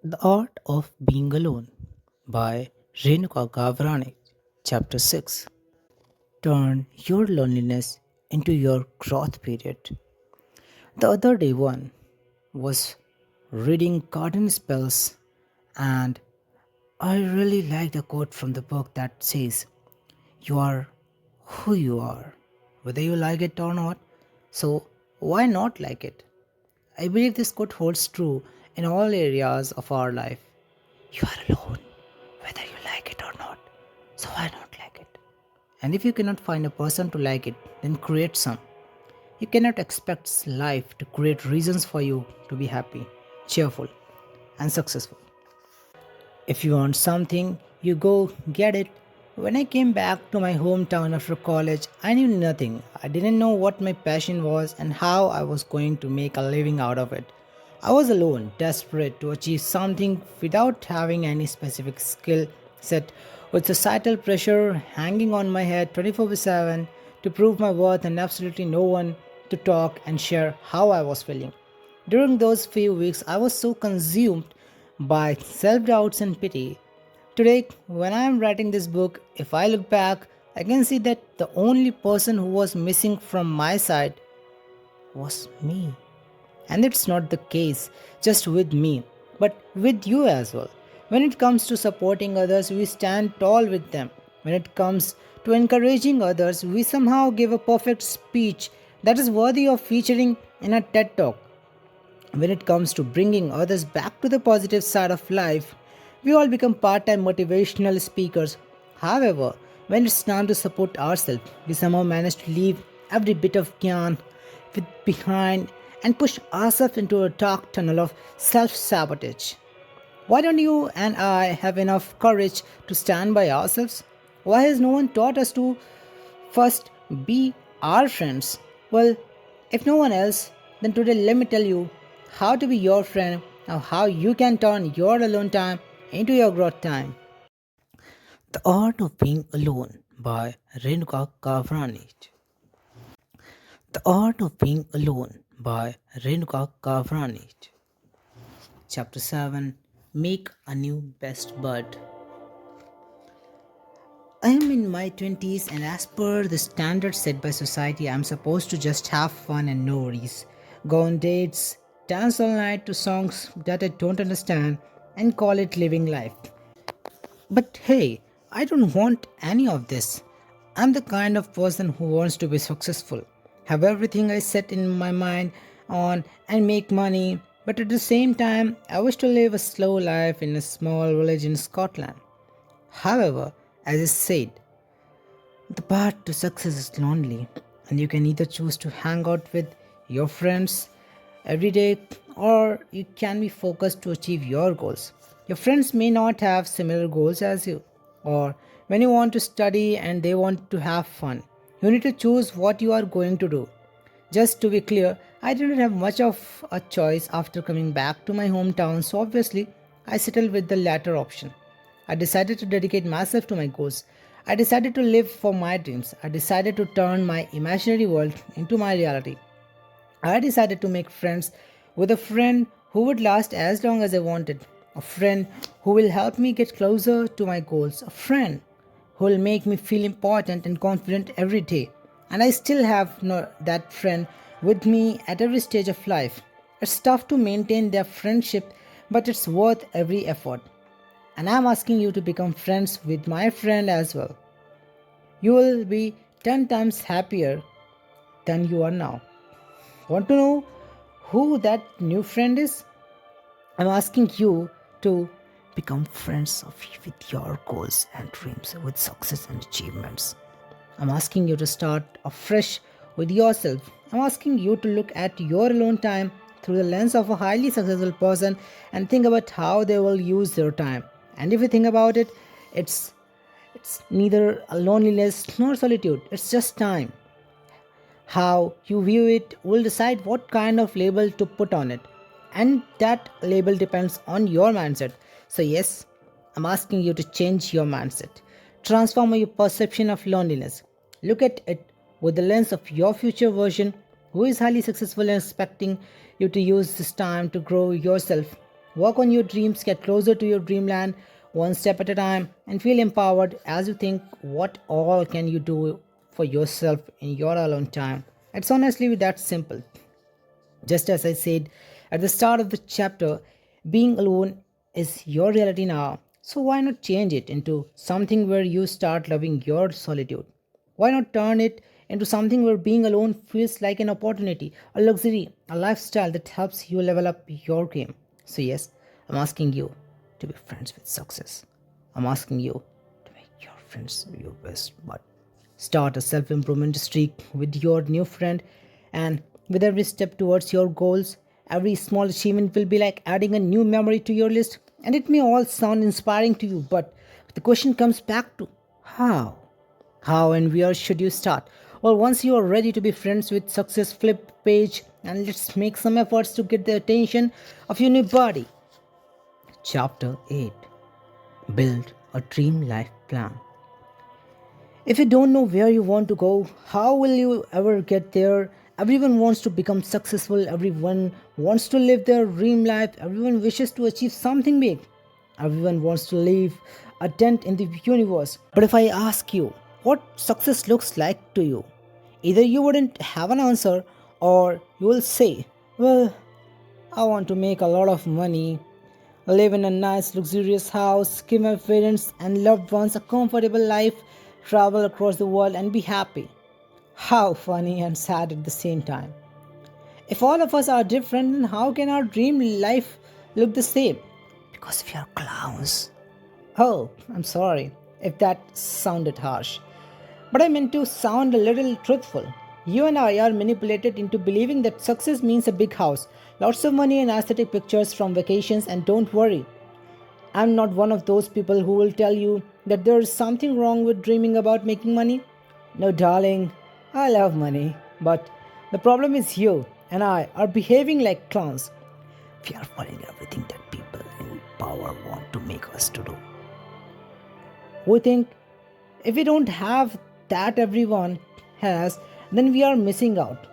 The Art of Being Alone by Renuka Gavrani, Chapter 6. Turn your loneliness into your growth period. The other day, one was reading Garden Spells, and I really like the quote from the book that says, "You are who you are, whether you like it or not. So, why not like it?" I believe this quote holds true in all areas of our life. You are alone, whether you like it or not. So why not like it? And if you cannot find a person to like it, then create some. You cannot expect life to create reasons for you to be happy, cheerful, and successful. If you want something, you go get it. When I came back to my hometown after college, I knew nothing. I didn't know what my passion was and how I was going to make a living out of it. I was alone, desperate to achieve something without having any specific skill set, with societal pressure hanging on my head 24/7 to prove my worth and absolutely no one to talk and share how I was feeling. During those few weeks, I was so consumed by self doubts and pity. Today, when I am writing this book, if I look back, I can see that the only person who was missing from my side was me. And it's not the case just with me, but with you as well. When it comes to supporting others, we stand tall with them. When it comes to encouraging others, we somehow give a perfect speech that is worthy of featuring in a TED Talk. When it comes to bringing others back to the positive side of life, we all become part time motivational speakers. However, when it's time to support ourselves, we somehow manage to leave every bit of gyan behind and push ourselves into a dark tunnel of self sabotage. Why don't you and I have enough courage to stand by ourselves? Why has no one taught us to first be our friends? Well, if no one else, then today let me tell you how to be your friend and how you can turn your alone time into your growth time. The Art of Being Alone by Renuka Gavrani. The Art of Being Alone by Renuka Gavrani. Chapter 7. Make a New Best Bud. I am in my 20s, and as per the standards set by society, I am supposed to just have fun and no worries. Go on dates, dance all night to songs that I don't understand, and call it living life. But hey, I don't want any of this. I'm the kind of person who wants to be successful, have everything I set in my mind on, and make money. But at the same time, I wish to live a slow life in a small village in Scotland. However, as I said, the path to success is lonely, and you can either choose to hang out with your friends every day or you can be focused to achieve your goals. Your friends may not have similar goals as you, or when you want to study and they want to have fun, you need to choose what you are going to do. Just to be clear, I didn't have much of a choice after coming back to my hometown, so obviously I settled with the latter option. I decided to dedicate myself to my goals. I decided to live for my dreams. I decided to turn my imaginary world into my reality. I decided to make friends with a friend who would last as long as I wanted, a friend who will help me get closer to my goals, a friend who will make me feel important and confident every day. And I still have that friend with me at every stage of life. It's tough to maintain their friendship, but it's worth every effort. And I'm asking you to become friends with my friend as well. You will be 10 times happier than you are now. Want to know who that new friend is? I'm asking you to become friends with your goals and dreams, with success and achievements. I'm asking you to start afresh with yourself. I'm asking you to look at your alone time through the lens of a highly successful person and think about how they will use their time. And if you think about it, it's it's neither a loneliness nor solitude. It's just time. How you view it will decide what kind of label to put on it. And that label depends on your mindset. So, yes, I'm asking you to change your mindset. Transform your perception of loneliness. Look at it with the lens of your future version who is highly successful and expecting you to use this time to grow yourself. Work on your dreams, get closer to your dreamland one step at a time, and feel empowered as you think what all can you do for yourself in your alone time. It's honestly that simple. Just as I said at the start of the chapter, being alone is your reality now. So why not change it into something where you start loving your solitude? Why not turn it into something where being alone feels like an opportunity, a luxury, a lifestyle that helps you level up your game? So, yes, I'm asking you to be friends with success. I'm asking you to make your friends your best bud. Start a self improvement streak with your new friend, and with every step towards your goals, every small achievement will be like adding a new memory to your list. And it may all sound inspiring to you, but the question comes back to how? How and where should you start? Well, once you are ready to be friends with success, flip page and let's make some efforts to get the attention of your new body. Chapter 8. Build a dream life plan. If you don't know where you want to go, how will you ever get there? Everyone wants to become successful, everyone wants to live their dream life, everyone wishes to achieve something big, everyone wants to leave a dent in the universe. But if I ask you what success looks like to you, either you wouldn't have an answer or you will say, well, I want to make a lot of money, live in a nice luxurious house, give my parents and loved ones a comfortable life, travel across the world and be happy. How funny and sad at the same time. If all of us are different, then how can our dream life look the same? Because we are clowns. Oh, I'm sorry if that sounded harsh. But I meant to sound a little truthful. You and I are manipulated into believing that success means a big house, lots of money, and aesthetic pictures from vacations. And don't worry, I'm not one of those people who will tell you that there is something wrong with dreaming about making money. No, darling, I love money. But the problem is you and I are behaving like clowns. We are following everything that people in power want to make us to do. We think if we don't have that everyone has, then we are missing out.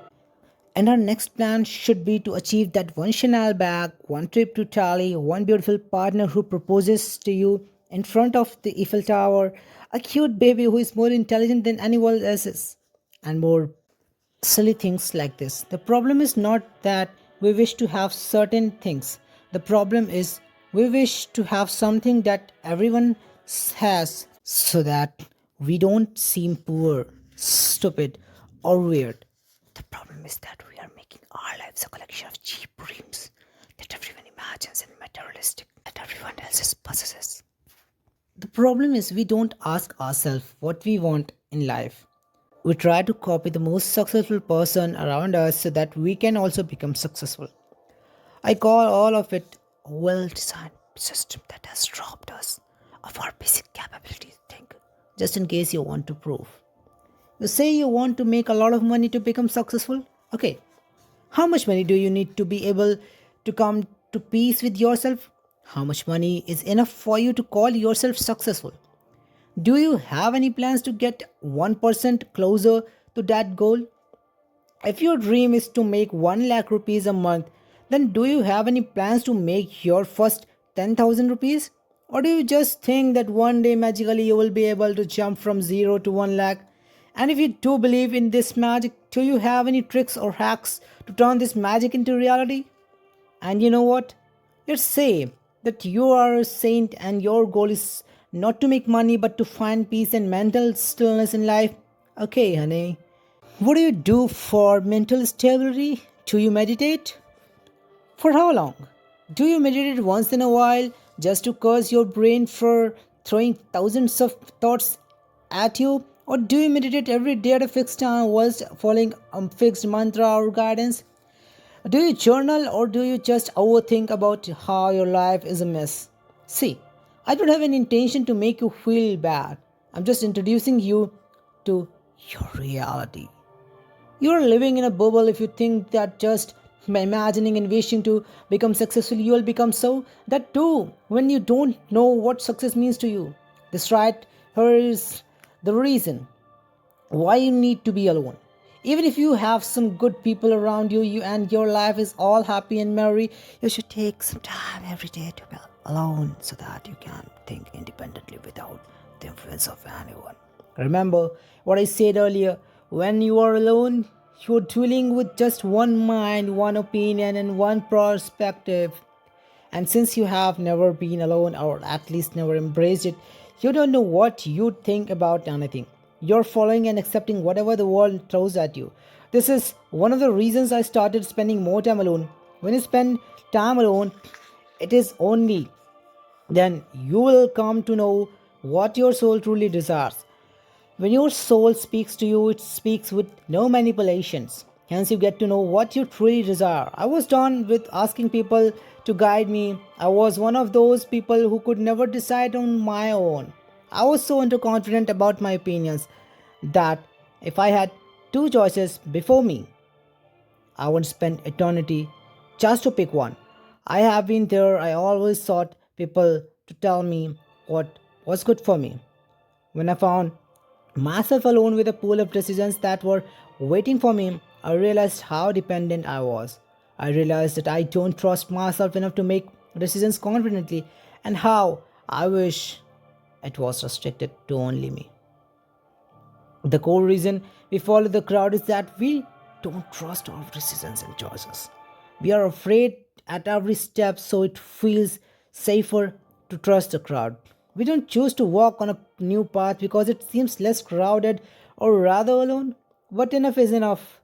And our next plan should be to achieve that one Chanel bag, one trip to Italy, one beautiful partner who proposes to you in front of the Eiffel Tower, a cute baby who is more intelligent than anyone else's, and more silly things like this. The problem is not that we wish to have certain things. The problem is we wish to have something that everyone has so that we don't seem poor, stupid, or weird. The problem is that we are making our lives a collection of cheap dreams that everyone imagines and materialistic that everyone else possesses. The problem is we don't ask ourselves what we want in life. We try to copy the most successful person around us so that we can also become successful. I call all of it a well designed system that has robbed us of our basic capability to think, just in case you want to prove. You say you want to make a lot of money to become successful? Okay, how much money do you need to be able to come to peace with yourself? How much money is enough for you to call yourself successful? Do you have any plans to get 1% closer to that goal? If your dream is to make 1 lakh rupees a month, then do you have any plans to make your first 10,000 rupees? Or do you just think that one day magically you will be able to jump from 0 to 1 lakh? And if you do believe in this magic, do you have any tricks or hacks to turn this magic into reality? And you know what? Let's say that you are a saint and your goal is not to make money but to find peace and mental stillness in life. Okay, honey. What do you do for mental stability? Do you meditate? For how long? Do you meditate once in a while just to curse your brain for throwing thousands of thoughts at you? Or do you meditate every day at a fixed time whilst following a fixed mantra or guidance? Do you journal or do you just overthink about how your life is a mess? See, I don't have any intention to make you feel bad. I'm just introducing you to your reality. You're living in a bubble if you think that just by imagining and wishing to become successful, you will become so. That too, when you don't know what success means to you. This right here is the reason why you need to be alone. Even if you have some good people around you, and your life is all happy and merry, you should take some time every day to be alone so that you can think independently without the influence of anyone. Remember what I said earlier, when you are alone, you're dealing with just one mind, one opinion, and one perspective. And since you have never been alone, or at least never embraced it, you don't know what you think about anything. You're following and accepting whatever the world throws at you. This is one of the reasons I started spending more time alone. When you spend time alone, it is only then you will come to know what your soul truly desires. When your soul speaks to you, it speaks with no manipulations. Hence, you get to know what you truly desire. I was done with asking people to guide me. I was one of those people who could never decide on my own. I was so underconfident about my opinions that if I had two choices before me, I would spend eternity just to pick one. I have been there. I always sought people to tell me what was good for me. When I found myself alone with a pool of decisions that were waiting for me, I realized how dependent I was. I realized that I don't trust myself enough to make decisions confidently, and how I wish it was restricted to only me. The core reason we follow the crowd is that we don't trust our decisions and choices. We are afraid at every step, so it feels safer to trust the crowd. We don't choose to walk on a new path because it seems less crowded or rather alone. But enough is enough.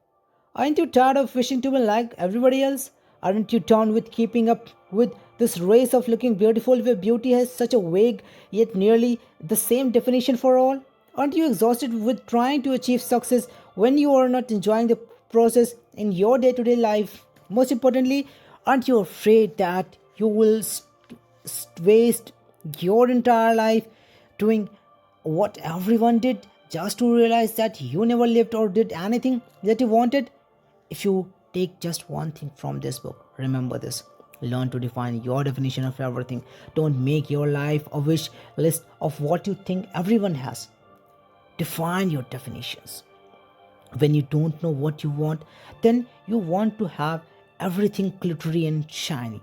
Aren't you tired of wishing to be like everybody else? Aren't you done with keeping up with this race of looking beautiful where beauty has such a vague yet nearly the same definition for all? Aren't you exhausted with trying to achieve success when you are not enjoying the process in your day to day life? Most importantly, aren't you afraid that you will waste your entire life doing what everyone did just to realize that you never lived or did anything that you wanted? If you take just one thing from this book, remember this. Learn to define your definition of everything. Don't make your life a wish list of what you think everyone has. Define your definitions. When you don't know what you want, then you want to have everything glittery and shiny.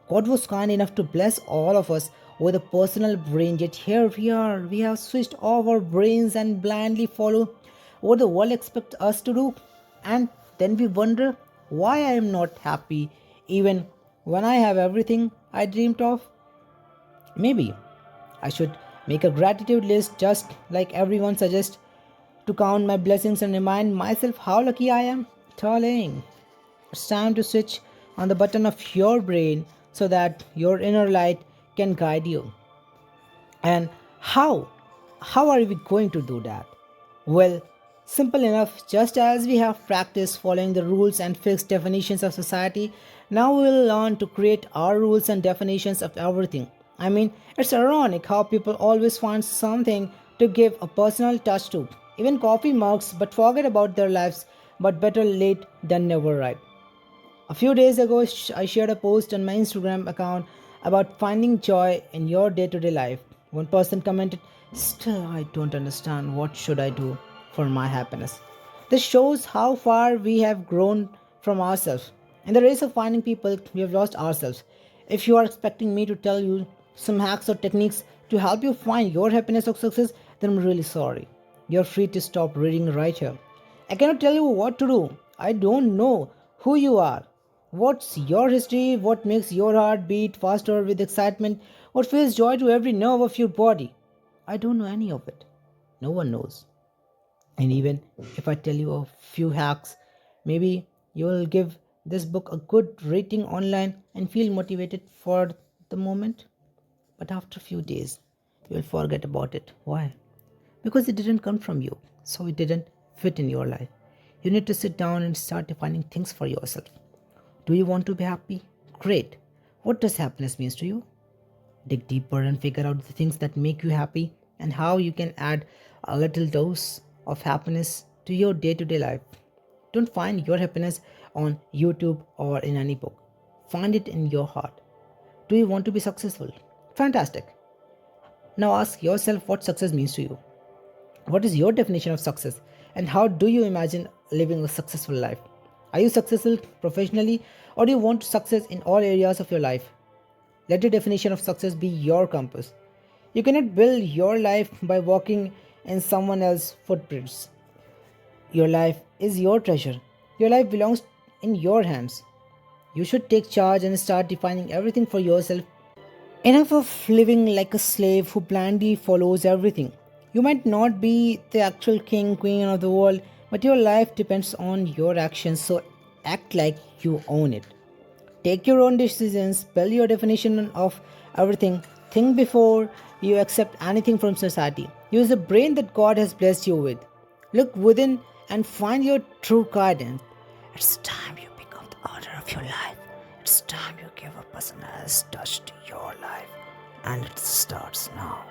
God was kind enough to bless all of us with a personal brain, yet here we are. We have switched off our brains and blindly follow what the world expects us to do. And then we wonder why I am not happy even when I have everything I dreamed of. Maybe I should make a gratitude list just like everyone suggests to count my blessings and remind myself how lucky I am. Darling, it's time to switch on the button of your brain so that your inner light can guide you. And how? How are we going to do that? Well, simple enough, just as we have practiced following the rules and fixed definitions of society, now we will learn to create our rules and definitions of everything. I mean, it's ironic how people always find something to give a personal touch to, even coffee mugs, but forget about their lives, but better late than never, right? A few days ago, I shared a post on my Instagram account about finding joy in your day to day life. One person commented, "Still, I don't understand what should I do for my happiness." This shows how far we have grown from ourselves. In the race of finding people, we have lost ourselves. If you are expecting me to tell you some hacks or techniques to help you find your happiness or success, then I'm really sorry. You're free to stop reading right here. I cannot tell you what to do. I don't know who you are. What's your history? What makes your heart beat faster with excitement? What feels joy to every nerve of your body? I don't know any of it. No one knows. And even if I tell you a few hacks, maybe you will give this book a good rating online and feel motivated for the moment. But after a few days, you will forget about it. Why? Because it didn't come from you, so it didn't fit in your life. You need to sit down and start defining things for yourself. Do you want to be happy? Great. What does happiness mean to you? Dig deeper and figure out the things that make you happy and how you can add a little dose of happiness to your day-to-day life. Don't find your happiness on YouTube or in any book. Find it in your heart. Do you want to be successful? Fantastic. Now ask yourself what success means to you. What is your definition of success? And how do you imagine living a successful life? Are you successful professionally, or do you want success in all areas of your life? Let your definition of success be your compass. You cannot build your life by walking in someone else's footprints. Your life is your treasure. Your life belongs in your hands. You should take charge and start defining everything for yourself. Enough of living like a slave who blindly follows everything. You might not be the actual king, queen of the world, but your life depends on your actions, so act like you own it. Take your own decisions, spell your definition of everything, think before you accept anything from society. Use the brain that God has blessed you with. Look within and find your true guidance. It's time you become the order of your life. It's time you give a personalized touch to your life. And it starts now.